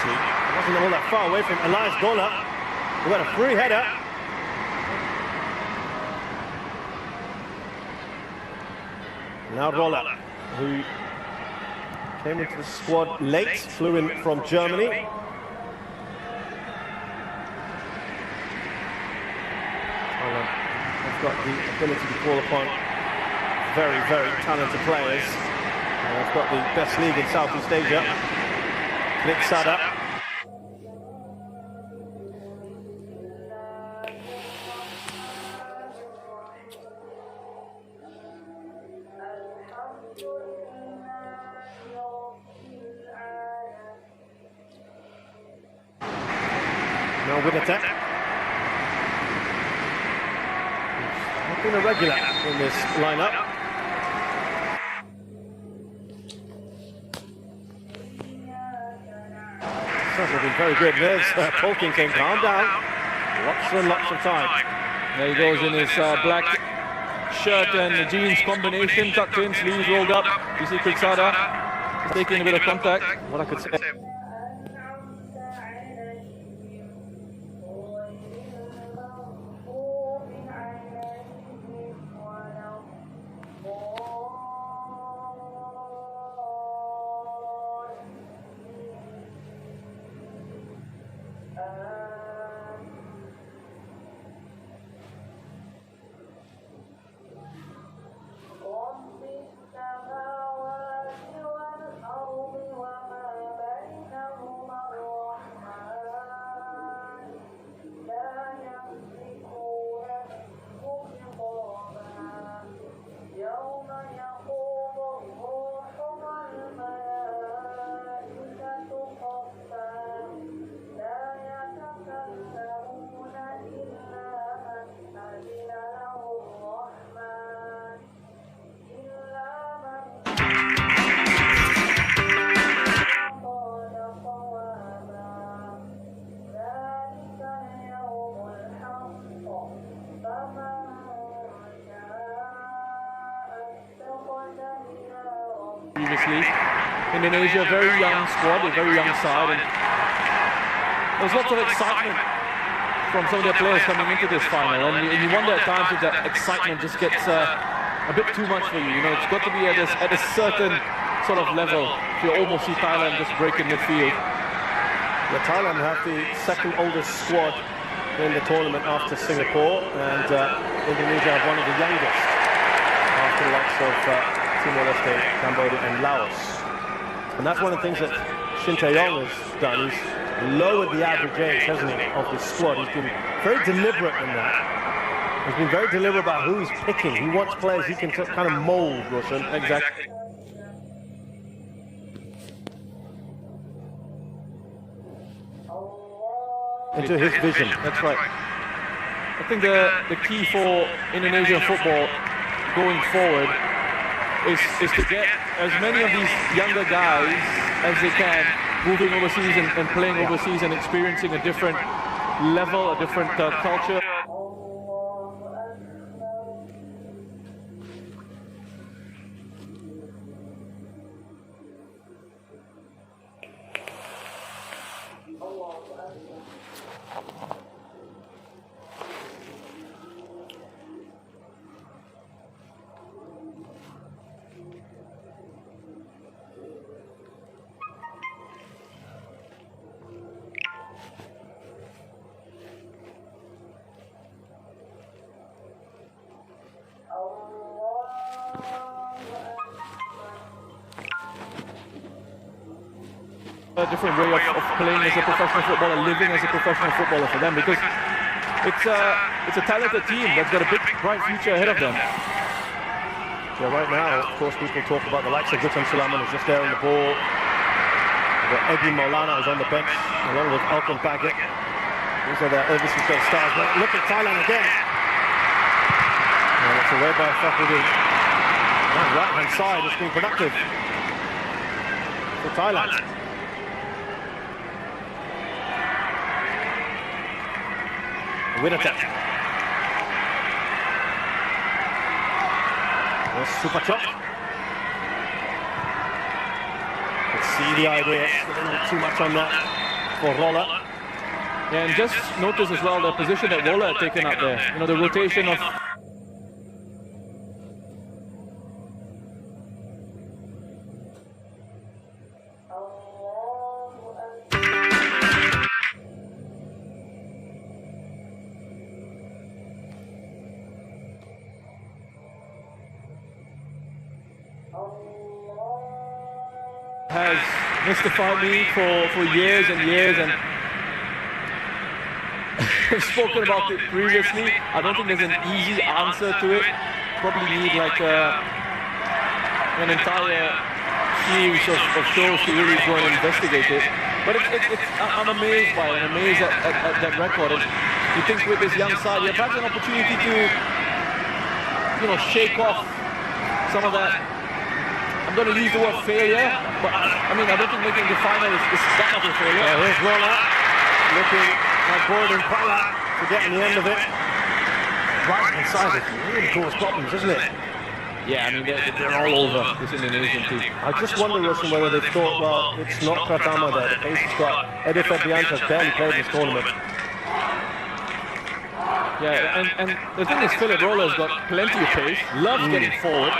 actually. It wasn't all that far away from Elias Gola, who had a free header. Now Roller, who came into the squad late, flew in from Germany. They've got the ability to call upon very, very talented players. They've got the best league in Southeast Asia. Nick Sada. Now with attack. He's been a regular in this lineup. Has been very good. There's Tolkien came calm down. Lots and lots of time. There he goes in his black shirt and jeans combination, tucked in, sleeves rolled up. You see Kriksada is taking a bit of contact. What I could say. Previously, Indonesia, very young squad, a very young side, and there's lots of excitement from some of their players coming into this final, and you wonder at times if that excitement just gets a bit too much for you. You know, it's got to be at a certain sort of level to almost see Thailand just break in midfield. Yeah, Thailand have the second oldest squad in the tournament after Singapore, and Indonesia have one of the youngest after the likes of Timor-Leste, Cambodia and Laos. And that's one of the things that Shin Tae-yong has done. He's lowered the average age, hasn't he, of his squad. He's been very deliberate in that. He's been very deliberate about who he's picking. He wants players he can kind of mold, Roshan. Exactly. Into his vision. That's right. I think the key for Indonesian football going forward is to get as many of these younger guys as they can moving overseas and playing overseas and experiencing a different level, a different culture. A different way of playing as a professional footballer, living as a professional footballer for them, because it's a talented team that's got a big, bright future ahead of them. Yeah, right now, of course, people talk about the likes of Gutam Sulaiman who's just there on the ball. Egi Maulana is on the bench, along with Alkan Baggett. These are the overseas stars. But look at Thailand again. And it's away by Fakhruddin. That right-hand side has been productive for Thailand. Win attack. There's Super Chop. Let's see the idea. Not too much on that. for Roller. Yeah, and just notice as well the position that Roller had taken up there. You know, the rotation of... has mystified me for years and years, and I've spoken about it previously. I don't think there's an easy answer to it. Probably need like an entire series of shows to really go and investigate it. But I'm amazed by it. I'm amazed at that record. And you think with this young side, you have had an opportunity to, you know, shake off some of that. I'm going to use the word failure, but I mean, I don't think making the final is that much of a failure. Here's Roller looking like Gordon Pala to get in the end of it. Right inside it really cause problems, isn't it? Yeah, I mean, they're all over this Indonesian team. I just wonder, Russian, whether they thought, well, it's not Pratama there. The pace has got Edith Edianta's barely played this tournament. Yeah, and the thing is, Philip Roller's got plenty of pace, loves getting forward.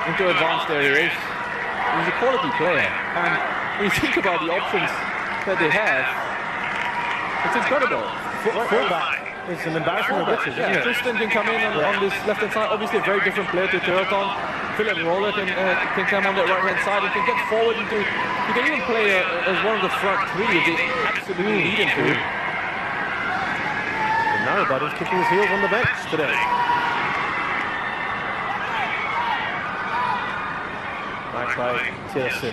Into advanced areas. He's a quality player, and when you think about the options that they have, it's incredible. Fullback is an embarrassment of riches, isn't it? Tristan can come in on this left-hand side, obviously a very different player to Turaton. Philip Roller can come on that right-hand side and can get forward into, he can even play as one of the front three if they absolutely need him to. And now Buddy's kicking his heels on the bench today. Back by Tilson.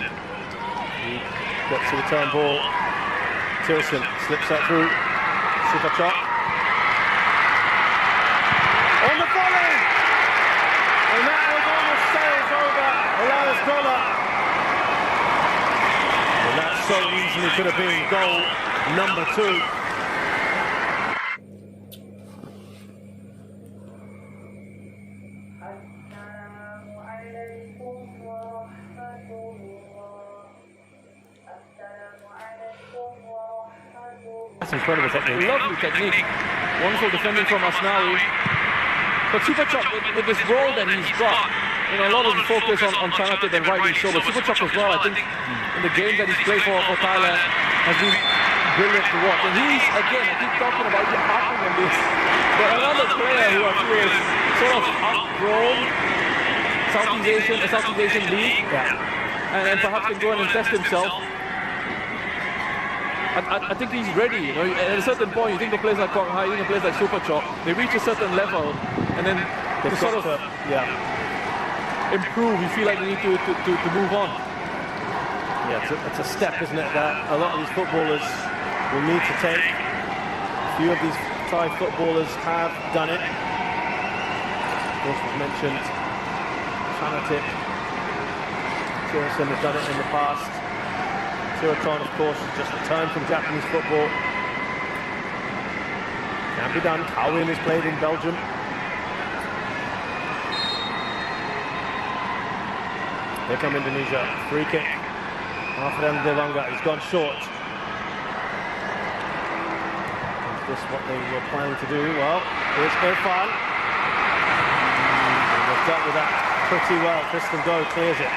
He gets the return ball. Tilson slips that through. Super chop. On the volley! And that almost sails over Elias Dollar. And that so easily could have been goal number 2. That's incredible technique. Lovely technique. Wonderful defending from Asnawi. But Super Chop, with this role that he's got, you know, a lot of the focus on Turnip and rightly so, but Super Chop as well, I think, in the games that he's played for Thailand, has been brilliant to watch. And he's, again, I keep talking about you harping on this, but another player who I feel is sort of outgrown Southeast Asian League, and perhaps can go and test himself. I think he's ready, you know. At a certain point, you think of players like Kong Hai, you think of players like Super Chop, they reach a certain level, and then they sort of improve. You feel like they need to move on. Yeah, it's a step, isn't it, that a lot of these footballers will need to take. A few of these Thai footballers have done it. Of course, we've mentioned Turnip. Tilson has done it in the past. Turaton, of course, has just returned from Japanese football. Can be done. Kowin has played in Belgium. Here come Indonesia. Free kick. Afram Devanga. He's gone short. Is this what they were planning to do? Well, here's Irfan. And they've dealt with that pretty well. Tristan Go clears it.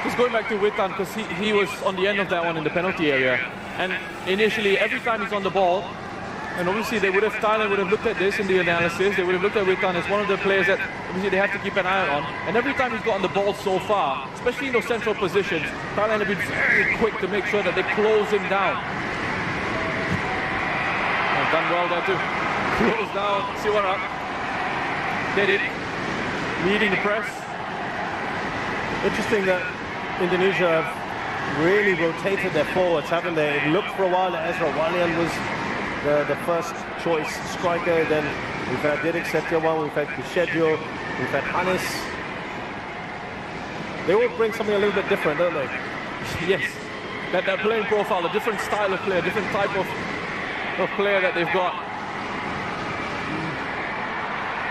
Just going back to Witan, because he was on the end of that one in the penalty area. And initially, every time he's on the ball, and obviously Thailand would have looked at this in the analysis, they would have looked at Witan as one of the players that obviously they have to keep an eye on. And every time he's got on the ball so far, especially in those central positions, Thailand have been very quick to make sure that they close him down. And done well there too. Close down, Siwarak. Did it. Leading the press. Interesting that Indonesia have really rotated their forwards, haven't they? It looked for a while that Ezra Walian was the first choice striker. Then we've had Didik Setiawan, we've had Kushedjo, we've had Anis. They all bring something a little bit different, don't they? Yes. That playing profile, a different style of player, different type of player that they've got.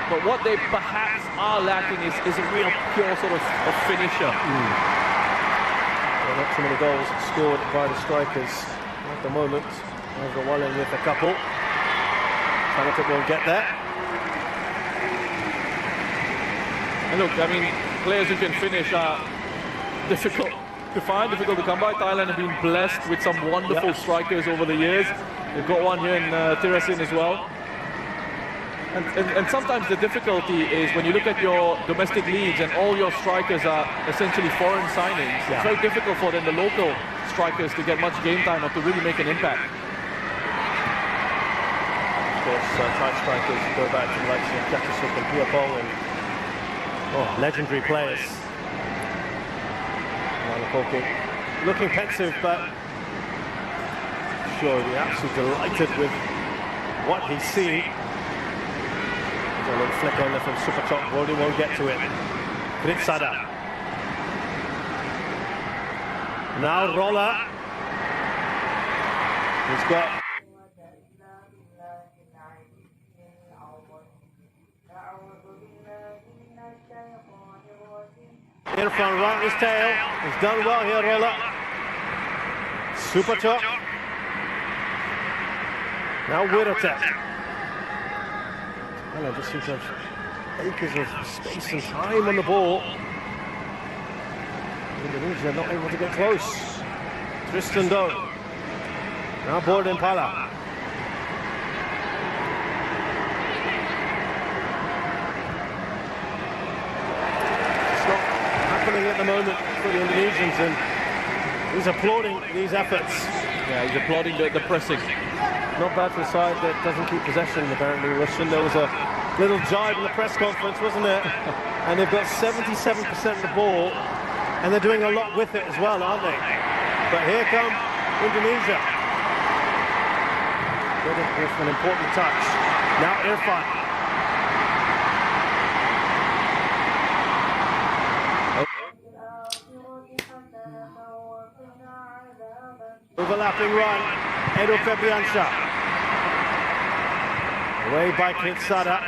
But what they perhaps are lacking is a real pure sort of finisher. Not too many goals scored by the strikers At the moment, Warzone with a couple. Turnip won't get there. And look, I mean, players who can finish are difficult to find, difficult to come by. Thailand have been blessed with some wonderful strikers over the years. They've got one here in Tirasin as well. And sometimes the difficulty is when you look at your domestic leagues and all your strikers are essentially foreign signings, it's very difficult for them, the local strikers, to get much game time or to really make an impact. Of course, Thai strikers go back to the likes of Jackasuk and Piapong and legendary players. Looking pensive, but sure, he'll be absolutely delighted with what he's seen. A little flick on there from Super Chok. Brody won't get to it. Kritsada. Now Roller. He's got. Irfan right in his tail. He's done well here, Roller. Super Chok. Now Wirotep. Well, I just seem to have acres of space and time on the ball. Indonesia not able to get close. Tristan Do. Now board Impala. It's not happening at the moment for the Indonesians, and he's applauding these efforts. Yeah, he's applauding the pressing. Not bad for a side that doesn't keep possession, apparently, Russian. There was a little jibe in the press conference, wasn't there? And they've got 77% of the ball, and they're doing a lot with it as well, aren't they? But here come Indonesia. With an important touch. Now Irfan. Overlapping run, Edo Febriansha. Away by Kritsada.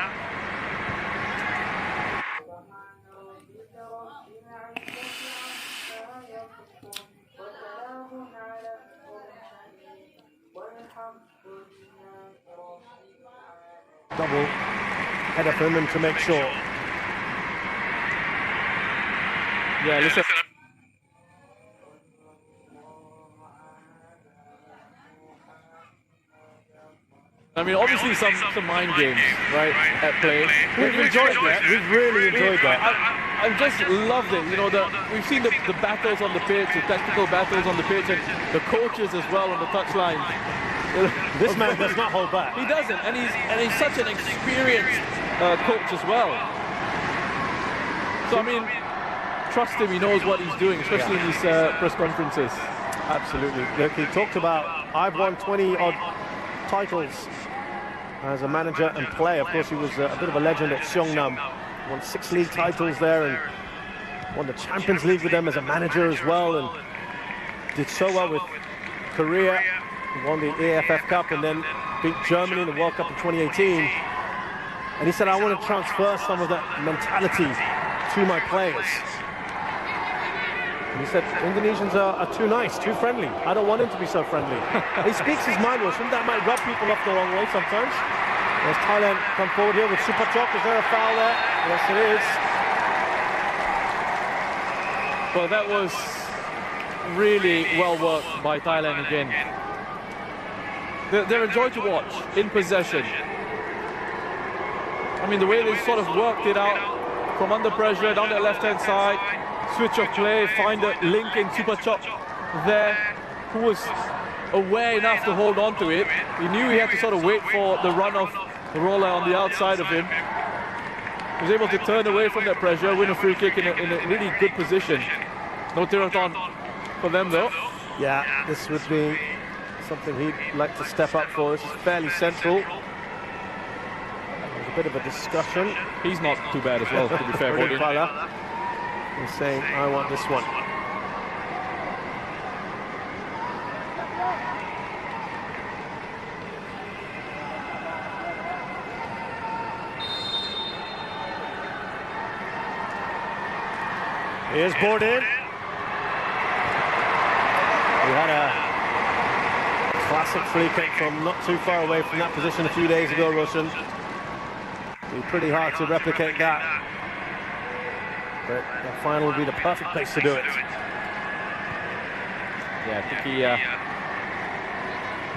Double header for him to make sure. Yeah, listen. I mean, obviously some mind games, right, at play. We've enjoyed that. We've really enjoyed that. I just loved it. You know, we've seen the battles on the pitch, the tactical battles on the pitch, and the coaches as well on the touchline. This man does not hold back. He doesn't, and he's such an experienced coach as well. So I mean, trust him. He knows what he's doing, especially in these press conferences. Absolutely. Look, he talked about, I've won 20-odd titles as a manager and player. Of course, he was a bit of a legend at Seongnam. Won 6 league titles there and won the Champions League with them as a manager as well, and did so well with Korea. He won the AFF Cup and then beat Germany in the World Cup in 2018. And he said, I want to transfer some of that mentality to my players. And he said, Indonesians are too nice, too friendly. I don't want him to be so friendly. He speaks his mind, and that might rub people off the wrong way sometimes. There's Thailand come forward here with Super Chok. Is there a foul there? Yes, it is. Well, that was really well worked by Thailand again. They're a joy to watch, in possession. I mean, the way they sort of worked it out from under pressure, down the left-hand side, switch of play, find a link in Super Chok there, who was aware enough to hold on to it. He knew he had to sort of wait for the run of the Roller on the outside of him. He was able to turn away from that pressure, win a free kick in a really good position. No Tiraton for them though. Yeah, this would be something he'd like to step up for. This is fairly central. There's a bit of a discussion. He's not too bad as well, to be fair. He's saying, I want this one. Here's boarded. We had a Classic free kick from not too far away from that position a few days ago, Roshan. It'll be pretty hard to replicate that. But the final will be the perfect place to do it. Yeah, I think he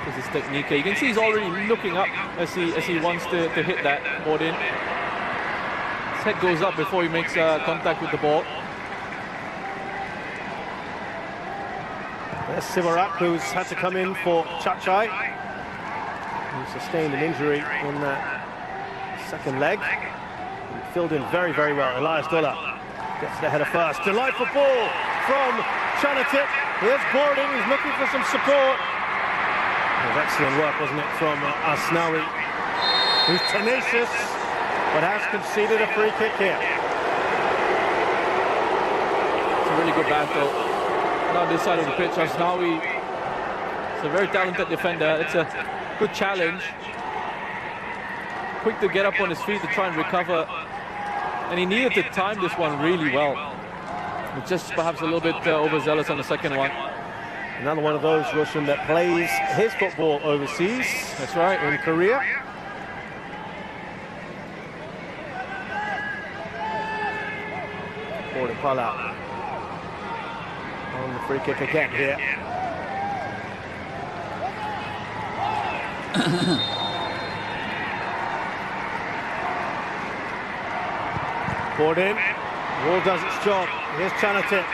is his technique. You can see he's already looking up as he wants to hit that board in. His head goes up before he makes contact with the ball. There's Sivarak, who's had to come in for Chachai, who sustained an injury in that second leg. He filled in very, very well. Elias Dola gets the header first. Delightful ball from Chanatip. Here's Gordon, he's looking for some support. It was excellent work, wasn't it, from Asnawi, who's tenacious, but has conceded a free kick here. It's a really good battle. Now this side of the pitch, Asnawi is a very talented defender. It's a good challenge. Quick to get up on his feet to try and recover. And he needed to time this one really well. Just perhaps a little bit overzealous on the second one. Another one of those, Russian, that plays his football overseas. That's right. In Korea. Gordon Pala on the free kick again here. Gordon, ball does its job. Here's Chanatip.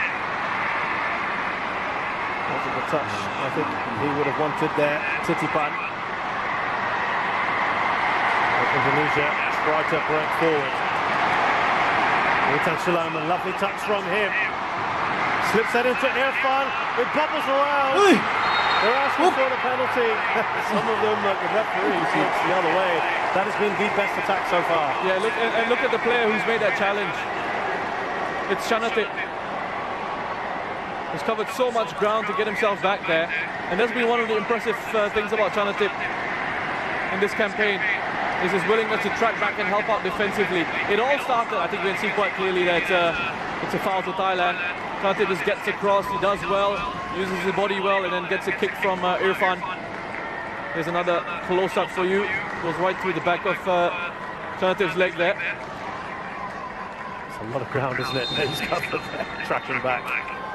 Wasn't the touch I think he would have wanted there. Titipan. Indonesia try to break forward. Witan Sulaiman, lovely touch from him. Slips that into Irfan, it bubbles around. They're asking for the penalty. Some of them, the referee looks the other way. That has been the best attack so far. Yeah, look at the player who's made that challenge. It's Chanatip. He's covered so much ground to get himself back there. And that's been one of the impressive things about Chanatip in this campaign, is his willingness to track back and help out defensively. It all started, I think we can see quite clearly that it's a foul to Thailand. Chanatip just gets across, he does well, uses his body well, and then gets a kick from Irfan. Here's another close-up for you. Goes right through the back of Chanatip's leg there. It's a lot of ground, isn't it? He's covered there, tracking back.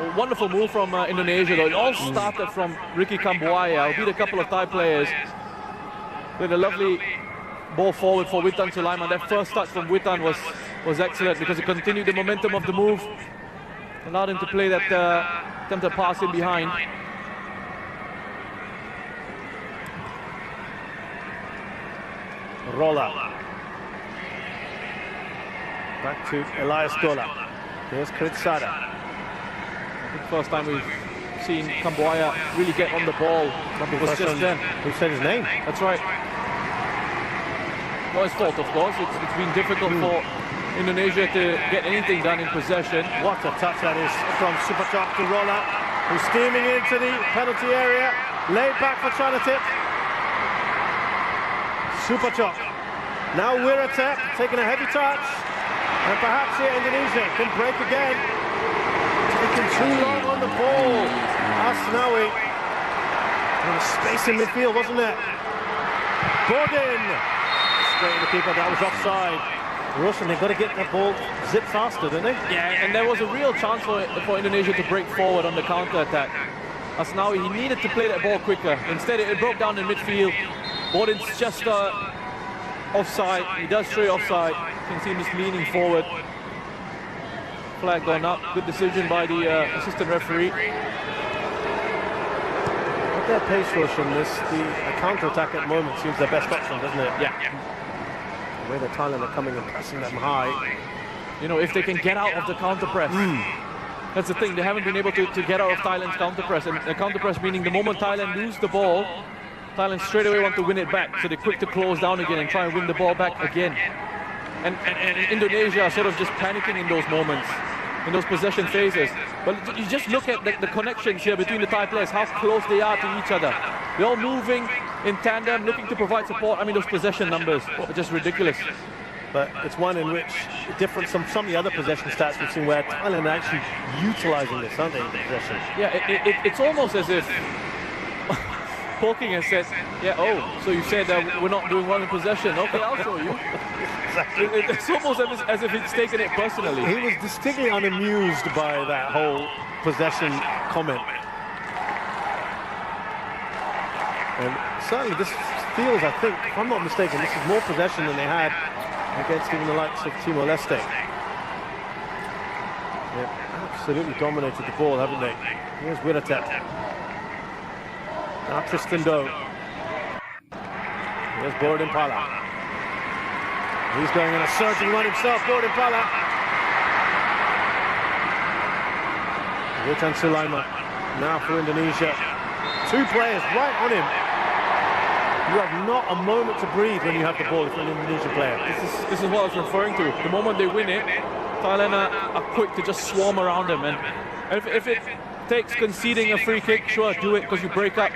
A wonderful move from Indonesia, though. It all started from Ricky Kambuaya, who beat a couple of Thai players. With a lovely ball forward for Witan Sulaiman. That first touch from Witan was excellent because it continued the momentum of the move. Allowed him to play that attempted pass in behind. Rolla. Back to Elias Dola. Here's Kritsada. I think first time we've seen Kambuaya really get on the ball was just then. Who said his name? That's right. Not his fault, of course. It's been difficult for Indonesia to get anything done in possession. What a touch that is from Supachok to Rolla, who's steaming into the penalty area. Laid back for Chanatip. Supachok. Now Wiratep taking a heavy touch. And perhaps here Indonesia can break again. Taking too long on the ball. Asnawi. And a space in midfield, wasn't it? Gordon. Straight to the keeper, that was offside. Russian, they've got to get that ball zip faster, don't they? Yeah, and there was a real chance for Indonesia to break forward on the counter-attack. Asnawi, he needed to play that ball quicker. Instead, it broke down in midfield. Gordon's just offside. He does stray offside. You can see him just leaning forward. Flag gone up. Good decision by the assistant referee. At their pace, Russian, the counter-attack at the moment seems their best option, doesn't it? Yeah. The way the Thailand are coming and pressing them high. You know, if they can get out of the counter-press. That's the thing, they haven't been able to get out of Thailand's counter-press. And the counter-press meaning the moment Thailand lose the ball, Thailand straight away want to win it back. So they're quick to close down again and try and win the ball back again. And Indonesia are sort of just panicking in those moments, in those possession phases. But you just look at the connections here between the Thai players, how close they are to each other. They're all moving in tandem, looking to provide support. I mean, those possession numbers are just ridiculous. But it's one in which, different from some of the other possession stats we've seen, where Thailand are actually utilising this, aren't they, in the possession? Yeah, it's almost as if poking and said, yeah, oh, so you said we're not doing well in possession. Okay, I'll show you. Exactly. It's almost as if he's taken it personally. He was distinctly unamused by that whole possession comment. And certainly this feels, I think, if I'm not mistaken, this is more possession than they had against even the likes of Timor-Leste. They've absolutely dominated the ball, haven't they? Here's Wiratep. Now Tristan Doe. Here's Bordin-Pala. He's going on a surging run himself, Bordin-Pala. Witan Sulaiman. Now for Indonesia. Two players right on him. You have not a moment to breathe when you have the ball if you're an Indonesian player. This is what I was referring to. The moment they win it, Thailand are quick to just swarm around them. And if it takes conceding a free kick, sure, do it because you break up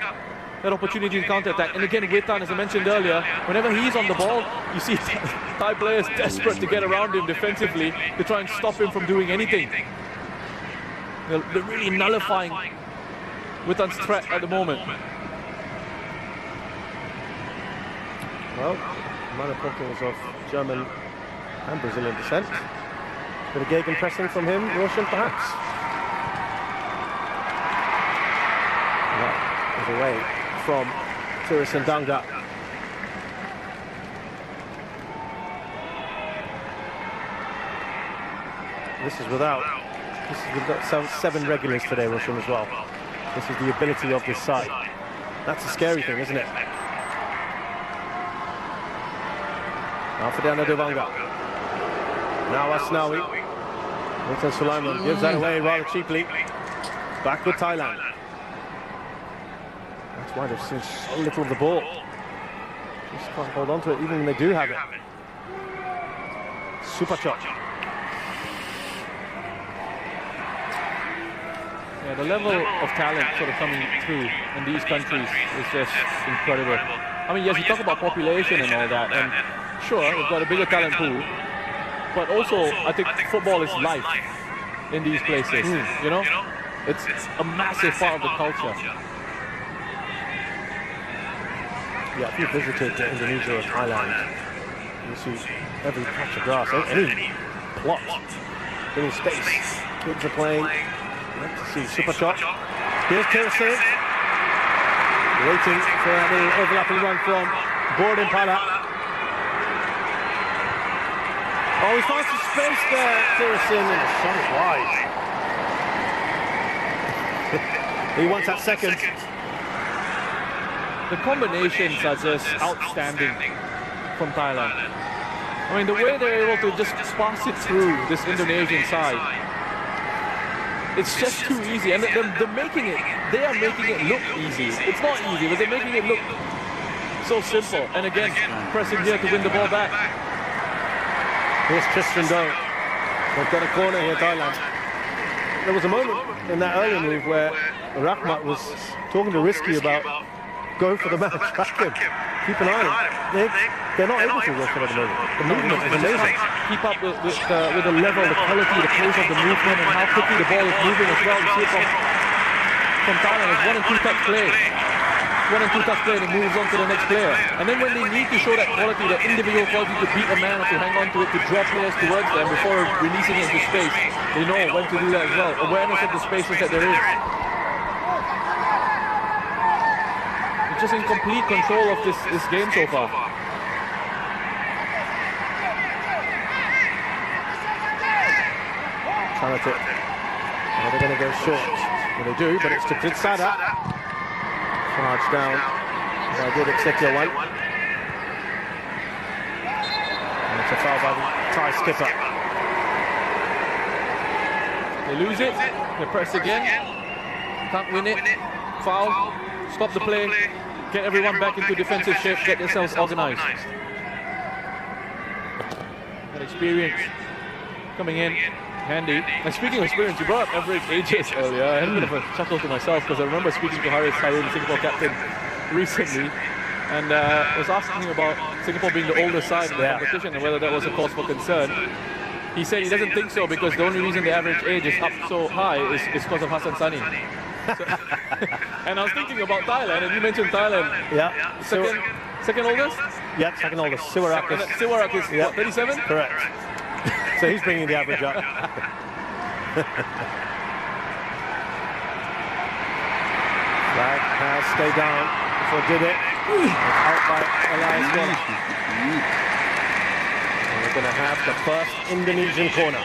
that opportunity to counter-attack. And again, Witan, as I mentioned earlier, whenever he's on the ball, you see Thai players desperate to get around him defensively to try and stop him from doing anything. They're really nullifying Witan's threat at the moment. Well, Manapoko is of German and Brazilian descent. Bit of gegenpressing from him, Roshan, perhaps. That is away from Turisan Danga. This is without seven regulars today, Roshan, as well. This is the ability of this side. That's a scary thing, isn't it? Now Ferdinand Devanga. Now Asnawi. Witan Sulaiman gives that away rather cheaply. Back with Thailand. That's why they've seen so little of the ball. Just can't hold on to it even when they do have it. Super chop. Yeah, the level of talent sort of coming through in these countries is just incredible. I mean, yes, you talk about population and all that, and sure, we've got a bigger talent pool, but also I think football is life in these places. You know, it's a massive part of the culture. Yeah, if you visited Indonesia or Thailand, you see every patch of grass, any plot, little space, kids are playing. Let's see, super shot. Here's Turisan. Waiting for that little overlapping run from Bordin-Pala. Oh, he finds some space there, Turisan, and the shot is wide. He wants that second. The combinations are just outstanding from Thailand. I mean, the way they're able to just pass it through this Indonesian side, it's just too easy, and they are making it look easy. It's not easy, but they're making it look so simple. And again, pressing here to win the ball back. Here's Tristan Doe. They've got a corner here, Thailand. There was a moment in that earlier move where Rahmat was talking to Risky about going for the match back in. Keep an eye on it. They're not able to work for it at the moment. The movement is amazing. Keep up with the level, the quality, the pace of the movement, and how quickly the ball is moving as well. You see it from Thailand. It's 1 and 2 touch play. 1 and 2 touch play, and it moves on to the next player. And then when they need to show that quality, the individual quality to beat a man or to hang on to it, to draw players towards them before releasing it into space, they know when to do that as well. Awareness of the spaces that there is. It's just in complete control of this game so far. Turnip. Well, they're going to go short. Well, they do, but it's to Pritsada. Charge down by Didik Setiawan. And it's a foul by the Thai skipper. They lose it, they press again, can't win it, foul, stop the play, get everyone back into defensive shape, get themselves organized. That experience coming in handy. And speaking of experience, you brought up average ages earlier. I had a bit of a chuckle to myself because I remember speaking to Haris Harun, Singapore captain, recently, and was asking him about Singapore being the older side in the competition and whether that was a cause for concern. He said he doesn't think so because the only reason the average age is up so high is because of Hassan Sani. And I was thinking about Thailand, and you mentioned Thailand. Yeah. Second oldest? Yeah, second oldest. Siwarak is what, 37? Correct. So he's bringing the average up. Flag has stayed down before did it. Out by Elias Dollar. And we're going to have the first Indonesian corner.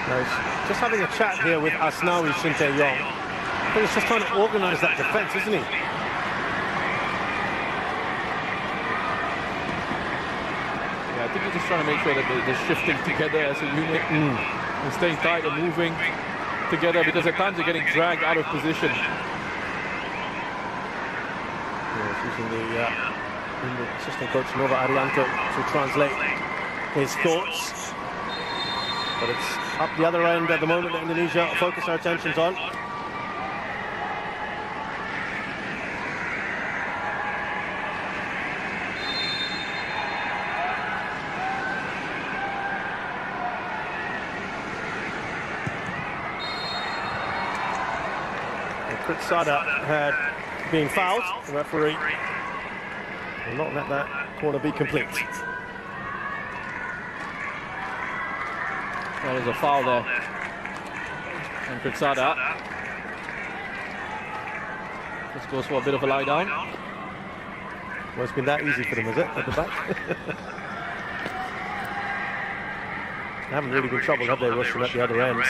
Now he's just having a chat here with Asnawi Sinteyong. But he's just trying to organise that defence, isn't he? I think he's just trying to make sure that they're shifting together as a unit and staying tight and moving together, because at times they're getting dragged out of position. Yeah, using the assistant coach Nova Arianto to translate his thoughts. But it's up the other end at the moment that Indonesia focus our attentions on. Sada had been fouled. The referee will not let that corner be complete. Well, there's a foul there. And Sada just goes for a bit of a lie down. Well, it's been that easy for them, is it, at the back? They haven't really been troubled, have they, rushing at the other end?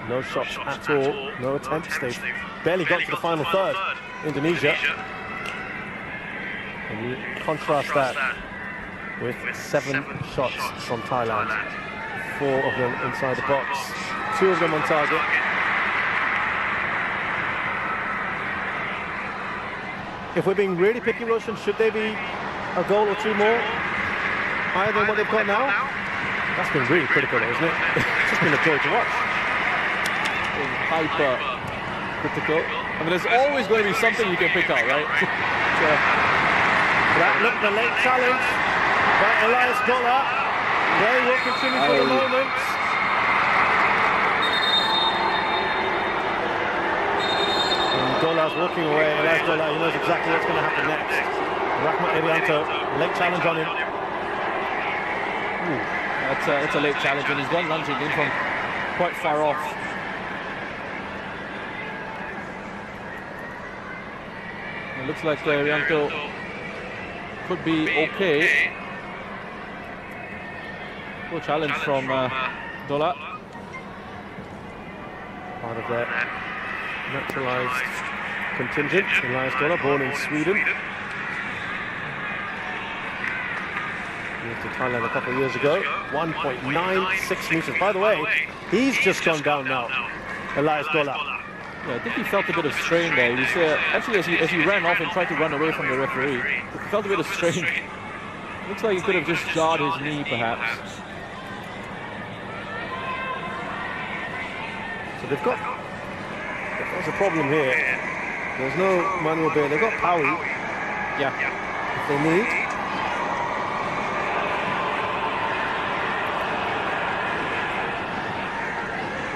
No shots at all, no attempts. They've barely got to the final third, Indonesia. And you contrast that with 7 shots from Thailand. 4 of them inside the box, 2 of them on target. If we're being really picky, Roshan, should they be a goal or 2 more higher than what they've got now? That's been really critical, though, isn't it? It's just been a joy to watch. Hyper critical. I mean, there's always going to be something you can pick out, right? That looked the late challenge by Elias Dollar. They will continue for the moment. And Dollar's walking away. Elias Dollar, he knows exactly what's going to happen next. Rahmat Irianto, late challenge on him. That's a late challenge, and he's gone lunging in from quite far off. It looks like Irianto could be okay. Full challenge from Dollar. Part of that naturalised contingent. Elias Dollar, born in Sweden. Moved to Thailand a couple of years ago. 1.96 metres. By the way, he's just gone down now, Elias Dollar. Yeah, I think he felt a bit of strain there. He was, actually, as he ran off and tried to run away from the referee, he felt a bit of strain. Looks like he could have just jarred his knee, perhaps. So there's a problem here. There's no manual bear. They've got Paui. Yeah. If they need.